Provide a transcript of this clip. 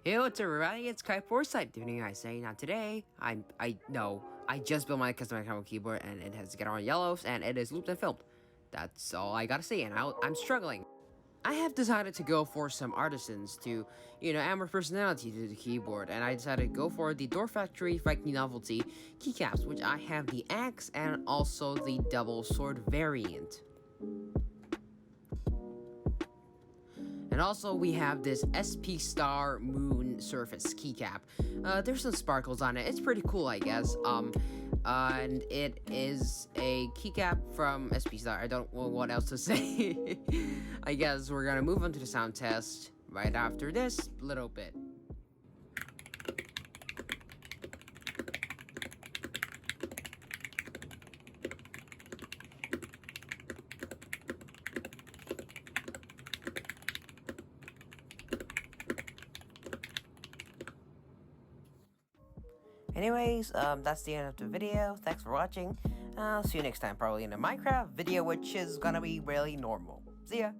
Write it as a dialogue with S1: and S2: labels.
S1: Hey, what's up, everybody? It's Kai Foresight. Doing I say now today. I just built my custom mechanical keyboard and it has Gateron yellows and it is looped and filmed. That's all I gotta say, and I'm struggling. I have decided to go for some Artisans to, add more personality to the keyboard, and I decided to go for the Dwarf Factory Viking novelty keycaps, which I have the axe and also the double sword variant. And also we have this SP Star Moon Surface keycap. There's some sparkles on it. It's pretty cool, I guess. And it is a keycap from SP Star. I don't know what else to say. I guess we're gonna move on to the sound test right after this little bit. Anyways, that's the end of the video. Thanks for watching. I'll see you next time, probably in a Minecraft video, which is gonna be really normal. See ya!